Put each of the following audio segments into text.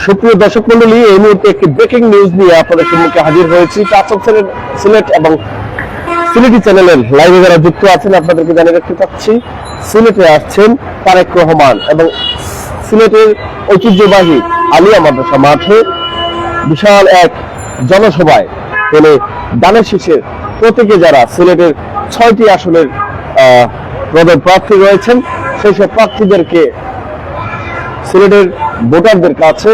সুপ্রিয় দর্শক মন্ডলী, এই মুহূর্তে একটি ব্রেকিং নিউজ নিয়ে আপনাদের সম্মুখে হাজির হয়েছি। সিলেট এবং সিলেটি চ্যানেলের লাইভে যারা যুক্ত আছেন আপনাদেরকে জানিয়ে রাখতে চাচ্ছি, সিলেটে আসছেন তারেক রহমান এবং সিলেটের ঐতিহ্যবাহী আলিয়া মাদ্রাসা মাঠে বিশাল এক জনসভায় তিনি দানের শীষের প্রতীকে যারা সিলেটের ৬টি আসনের পদের প্রার্থী রয়েছেন সেই সব প্রার্থীদেরকে সিলেটের ভোটারদের কাছে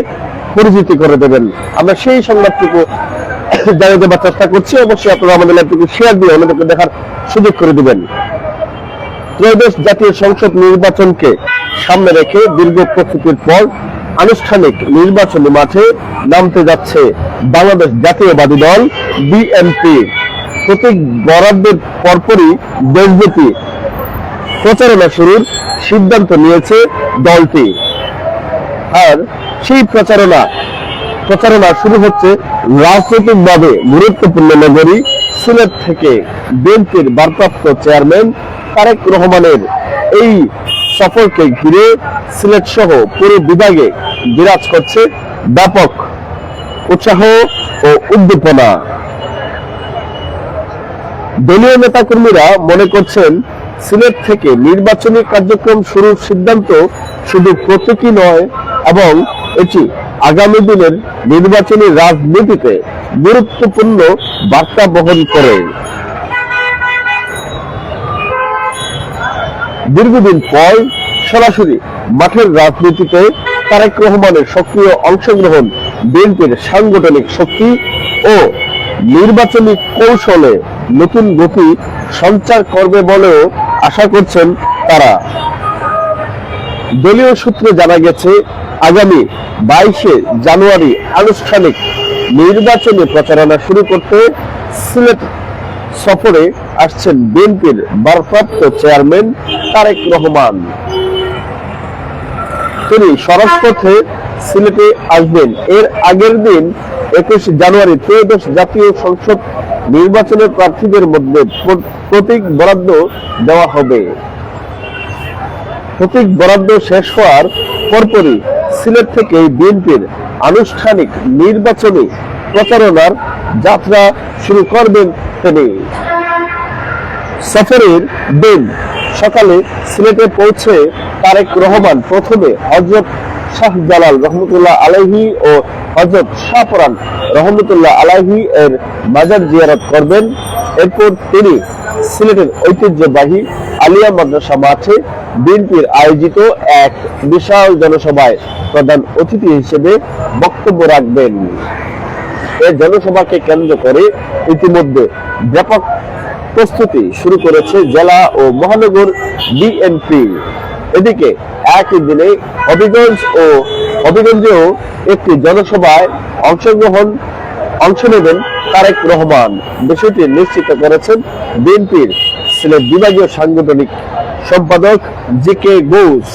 পরিচিতি করে দেবেন। আমরা সেই সংবাদটুকু জানিয়ে দেওয়ার চেষ্টা করছি। অবশ্যই আপনারা আমাদের লাইভটুকু শেয়ার দিয়ে অন্যদেরকে দেখার সুযোগ করে দিবেন। ত্রয়োদশ জাতীয় সংসদ নির্বাচনকে সামনে রেখে দীর্ঘ প্রস্তুতির পর আনুষ্ঠানিক নির্বাচনী মাঠে নামতে যাচ্ছে বাংলাদেশ জাতীয়বাদী দল বিএনপি। প্রতীক বরাদ্দের পরপরই দেশব্যাপী প্রচারণা শুরুর সিদ্ধান্ত নিয়েছে দলটি। আর সেই প্রচারণা শুরু হচ্ছে রাজনৈতিকভাবে গুরুত্বপূর্ণ নগরী সিলেট থেকে। বিএনপির ভারপ্রাপ্ত চেয়ারম্যান তারেক রহমানের এই সফরকে ঘিরে সিলেট সহ পুরো বিভাগে বিরাজ করছে ব্যাপক উৎসাহ ও উদ্দীপনা। দলীয় নেতাকর্মীরা মনে করছেন, সিলেট থেকে নির্বাচনী কার্যক্রম শুরুর সিদ্ধান্ত শুধু প্রতীকী নয় এবং এটি আগামী দিনের নির্বাচনী রাজনীতিতে গুরুত্বপূর্ণ বার্তা বহন করে। দীর্ঘদিন পর সরাসরি মাঠের রাজনীতিতে তারেক রহমানের সক্রিয় অংশগ্রহণ বিএনপির সাংগঠনিক শক্তি ও নির্বাচনী কৌশলে নতুন গতি সঞ্চার করবে বলেও আশা করছেন তারা। দলীয় সূত্রে জানা গেছে, আগামী 22শে জানুয়ারি আনুষ্ঠানিক নির্বাচনী প্রচারণা শুরু করতে সিলেট সফরে আসছেন বিএনপির ভারপ্রাপ্ত চেয়ারম্যান তারেক রহমান। তিনি সড়কপথে সিলেটে আসবেন। এর আগের দিন 21 জানুয়ারি ত্রয়োদশ জাতীয় সংসদ নির্বাচনের প্রার্থীদের মধ্যে প্রতীক বরাদ্দ দেওয়া হবে। প্রতীক বরাদ্দ শেষ হওয়ার পরপরই সিলেট থেকে বিএনপির আনুষ্ঠানিক নির্বাচনী প্রচারণার যাত্রা শুরু করবেন তিনি। সফরের দিন সকালে সিলেটে পৌঁছে তারেক রহমান প্রথমে হযরত শাহজালাল রহমতুল্লাহ আলাইহি ও হযরত শাহপরান রহমতুল্লাহ আলাইহি এর মাজার জিয়ারত করবেন। এরপর তিনি সিলেটের ঐতিহ্যবাহী আলিয়া মাদ্রাসা মাঠে বিএনপির আয়োজিত এক বিশাল জনসভায় প্রধান অতিথি হিসেবে বক্তব্য রাখবেন। এই জনসভাকে কেন্দ্র করে ইতিমধ্যে ব্যাপক প্রস্তুতি শুরু করেছে জেলা ও মহানগর বিএনপি। এদিকে একই দিনে হবিগঞ্জেও একটি জনসভায় অংশ নেবেন তারেক রহমান। বিষয়টি নিশ্চিত করেছেন বিএনপির সিলেট বিভাগীয় সাংগঠনিক সম্পাদক জি.কে. ঘোষ।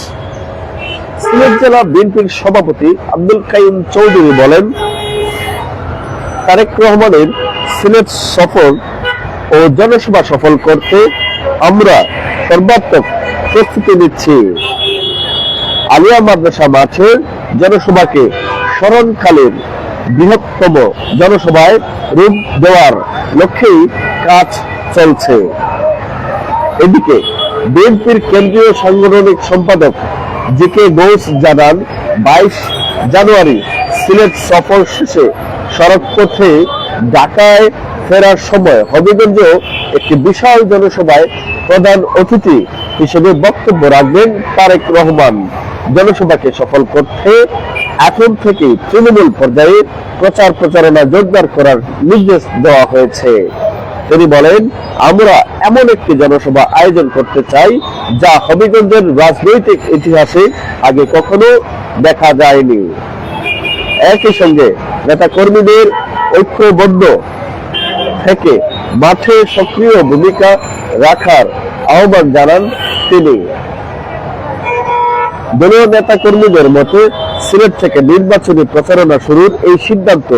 সিলেট জেলা বিএনপির সভাপতি আব্দুল কাইয়ুম চৌধুরী বলেন, তারেক রহমানের সিলেট সফর ও জনসভা সফল করতে আমরা সর্বাত্মক প্রস্তুতি নিচ্ছি। আলিয়া মাদ্রাসা মাঠের জনসভাকে স্মরণকালের বৃহত্তম জনসভায় রূপ দেওয়ার লক্ষ্যেই কাজ চলছে। এদিকে বিএনপির কেন্দ্রীয় সাংগঠনিক সম্পাদক জি.কে. ঘোষ জানান, 22 জানুয়ারি সিলেট সফর শেষে সড়কপথে ঢাকায় ফেরার সময় হবিগঞ্জেও একটি বিশাল জনসভায় প্রধান অতিথি হিসেবে বক্তব্য রাখবেন তারেক রহমান। জনসভাকে সফল করতে এখন থেকে তৃণমূল পর্যায়ে প্রচারণা জোরদার করার নির্দেশ দেওয়া হয়েছে। তিনি বলেন, আমরা এমন একটি জনসভা আয়োজন করতে চাই যা হবিগঞ্জের রাজনৈতিক ইতিহাসে আগে কখনো দেখা যায়নি। একই সঙ্গে নেতাকর্মীদের ঐক্যবদ্ধ থেকে মাঠে সক্রিয় ভূমিকা রাখার আহ্বান জানান তিনি। দলীয় নেতাকর্মীদের মতে সিলেট থেকে নির্বাচনী প্রচারণা শুরুর এই সিদ্ধান্ত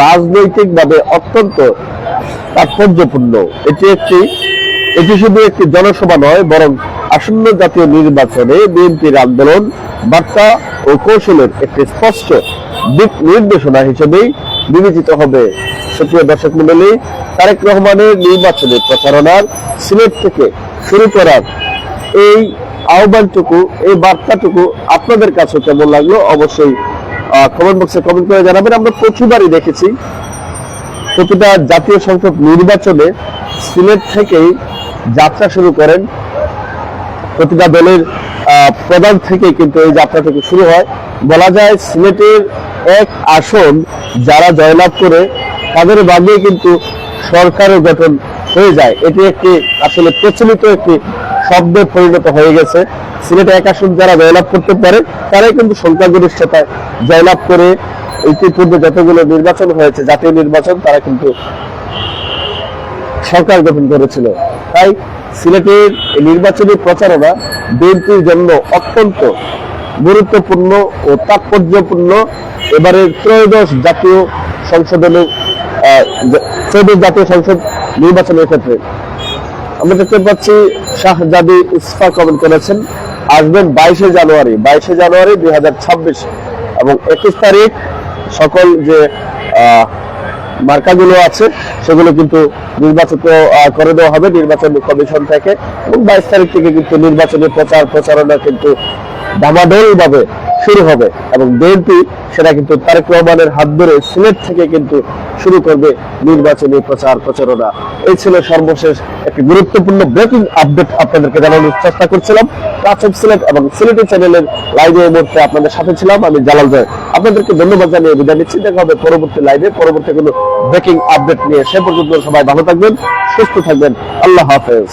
রাজনৈতিকভাবে অত্যন্ত তাৎপর্যপূর্ণ। এটি শুধু একটি জনসভা নয়, বরং আসন্ন জাতীয় নির্বাচনে বিএনপির আন্দোলন বার্তা ও কৌশলের একটি স্পষ্ট দিক নির্দেশনা হিসেবেই বিবেচিত হবে। সুপ্রিয় দর্শক মণ্ডলী, তারেক রহমানের নির্বাচনী প্রচারণার সিলেট থেকে শুরু করার এই আহ্বানটুকু, এই বার্তাটুকু আপনাদের কাছে কেমন লাগলো অবশ্যই কমেন্ট বক্সে কমেন্ট করে জানাবেন। আমরা প্রচুরবারই দেখেছি প্রতিটা জাতীয় সংসদ নির্বাচনে সিলেট থেকেই যাত্রা শুরু করেন, প্রতিটা দলের প্রধান থেকে কিন্তু এই যাত্রাটুকু শুরু হয়। বলা যায় সিলেটের এক আসন যারা জয়লাভ করে তাদের ভাগ্যে কিন্তু সরকারের গঠন হয়ে যায়। এটি একটি আসলে প্রচলিত একটি শব্দে পরিণত হয়ে গেছে। সিলেটে এক আসন যারা জয়লাভ করতে পারে তারাই কিন্তু সংখ্যাগরিষ্ঠতায় জয়লাভ করে ইতিপূর্বে যতগুলো নির্বাচন হয়েছে জাতীয় নির্বাচন তারা কিন্তু সরকার গঠন করেছিল। তাই সিলেটের নির্বাচনী প্রচারণা বিএনপির জন্য অত্যন্ত গুরুত্বপূর্ণ ও তাৎপর্যপূর্ণ। এবারের ত্রয়োদশ জাতীয় সংসদ নির্বাচনের ক্ষেত্রে আমরা দেখতে পাচ্ছি শাহজাদি ইসফা কমেন্ট করেছেন আসবেন 22শে জানুয়ারি 2026 এবং 21 তারিখ সকল যে মার্কাগুলো আছে সেগুলো কিন্তু নির্বাচিত করে দেওয়া হবে নির্বাচন কমিশন থেকে, এবং 22 তারিখ থেকে কিন্তু নির্বাচনী প্রচারণা কিন্তু দামাদল ভাবে শুরু হবে এবং বিএনপি সেটা কিন্তু তারেক রহমানের হাত ধরে সিলেট থেকে কিন্তু শুরু করবে নির্বাচনী প্রচারণা। এই ছিল সর্বশেষ একটি গুরুত্বপূর্ণ ব্রেকিং আপডেট আপনাদেরকে জানানোর চেষ্টা করছিলাম। টাচ অফ সিলেট এবং সিলেটি চ্যানেলের লাইভে এই মুহূর্তে আপনাদের সাথে ছিলাম আমি জালাল জয়। আপনাদেরকে ধন্যবাদ জানিয়ে বিদায় নিচ্ছি। দেখা হবে পরবর্তী লাইভে পরবর্তী কোনো ব্রেকিং আপডেট নিয়ে। সে পর্যন্ত সবাই ভালো থাকবেন, সুস্থ থাকবেন। আল্লাহ হাফেজ।